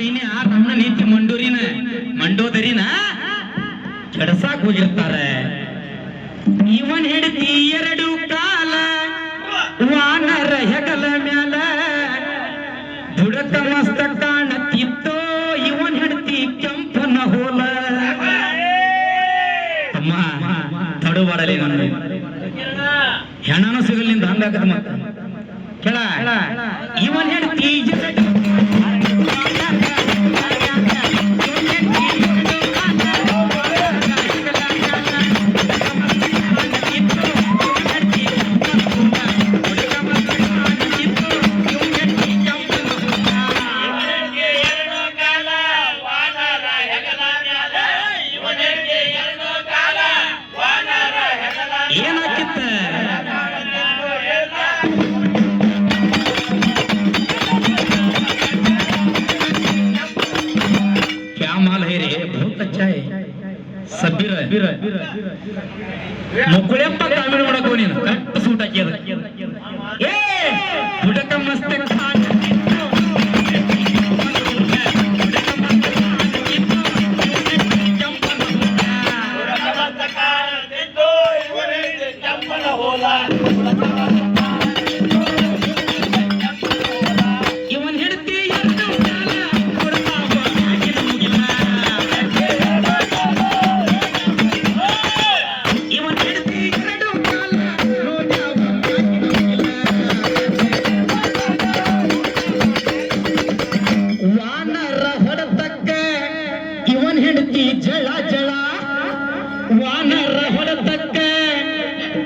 ಸೈನ್ಯ ತಮ್ಮ ನೀತಿ ಮಂಡೋದರಿನ ಕೆಡಸಾಕ್ ಹೋಗಿರ್ತಾರೆ. ಇವನ್ ಹಿಡಿತಿ ಎರಡು ಕಾಲ ವಾನರ ಹೆಗಲ ಮ್ಯಾಲ ಬುಡಕ ಮಸ್ತ ಕಾಣತಿತ್ತೋ ಇವನ್ ಹಿಡ್ತಿ ಕೆಂಪನ ಹೋಲ. ಅಮ್ಮ ತಡುಬಾಡಲಿ ನನ್ನ ಹೆಣ್ಣನು ಸಿಗಲಿಂದ ಹಂಗಾಗದ ಮತ್ತ ಕೆಳ ಇವನ್ ಹಿಡ್ತಿ ಮುಕ್ಕುಳೆಪ್ಪ ಕಾಮಿಡಿ ಮಾಡಕೋ ನೀನು ಕರೆಕ್ಟ್ ಸೂಟ್ ಹಾಕಿ ಅದ ಏ ಬುಡಕ ಮಸ್ತ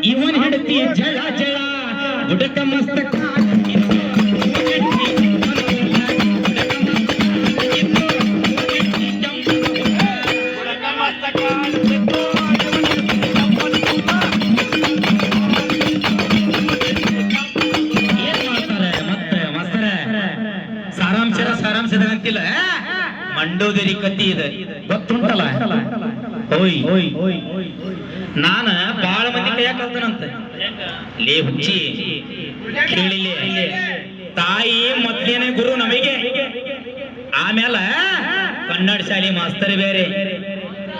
ಇವನ್ ಹಿಡ್ತಿ ಜಳ ಜಳ ಬುಡಕ ಮಸ್ತ ಸಾರಾಂಶದಂತಿಲ್ಲ ಮಂಡೋದರಿ ಕತ್ತಿ ಇದೆ ಗೊತ್ತುಂಟಲ್ಲ. ಓಯ್ ನಾನ ಬಾಳ ಮಂದಿ ಕೈಯಾಗ ಕಲ್ತನಂತ ಲೇ ಹುಚ್ಚಿ ಕೇಳಿಲ್ಲ. ತಾಯಿ ಮೊದ್ಲೇನೆ ಗುರು ನಮಗೆ, ಆಮೇಲೆ ಕನ್ನಡ ಶಾಲಿ ಮಾಸ್ತರ್ ಬೇರೆ,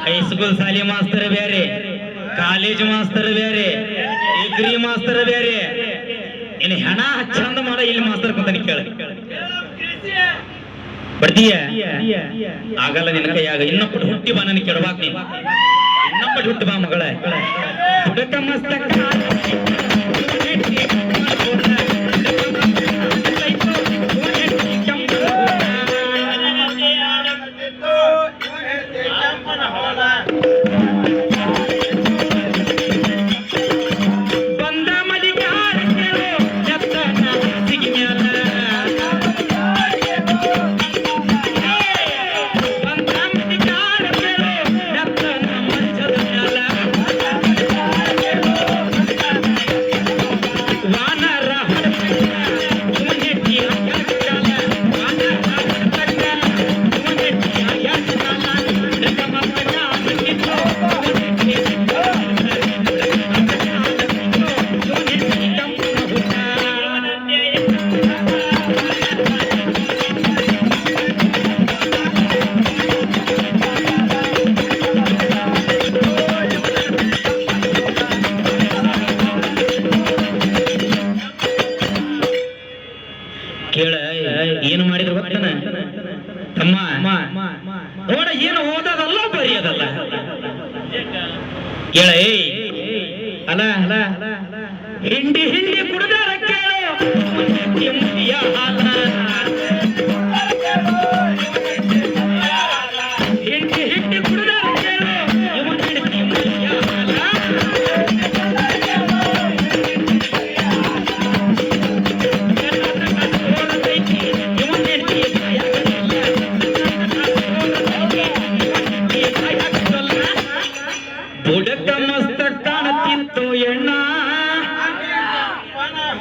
ಹೈಸ್ಕೂಲ್ ಶಾಲಿ ಮಾಸ್ತರ್ ಬೇರೆ, ಕಾಲೇಜ್ ಮಾಸ್ತರ್ ಬೇರೆ, ಡಿಗ್ರಿ ಮಾಸ್ತರ್ ಬೇರೆ. ಇನ್ನು ಹೆಣ ಚಂದ ಮಾಡ ಇಲ್ಲಿ ಮಾಸ್ತರ್ ಕುಂತಾನೆ ಕೇಳ ಬರ್ತೀಯ ಆಗಲ್ಲ ನಿನ್ನ ಕೈಯಾಗ. ಇನ್ನೊಬ್ಬಟ್ಟು ಹುಟ್ಟಿ ಬಾ ನನಗೆ ಕೆಡವಾಕ್ ನೀನು, ಇನ್ನೊಬ್ಬಟ್ಟು ಹುಟ್ಟಿ ಬಾ ಮಗಳ ಬುಡಕ ಮಸ್ತ ಕೇಳ. ಏನು ಮಾಡಿದ್ರು ಗೊತ್ತನ ತಮ್ಮ ನೋಡ, ಏನು ಓದೋದಲ್ಲ ಬರೆಯೋದಲ್ಲ ಕೇಳ. ಅಲ್ಲ ಹಿಂಡಿ ಹಿಂಡಿ ಕುಡ್ದಾರ ಕೇಳು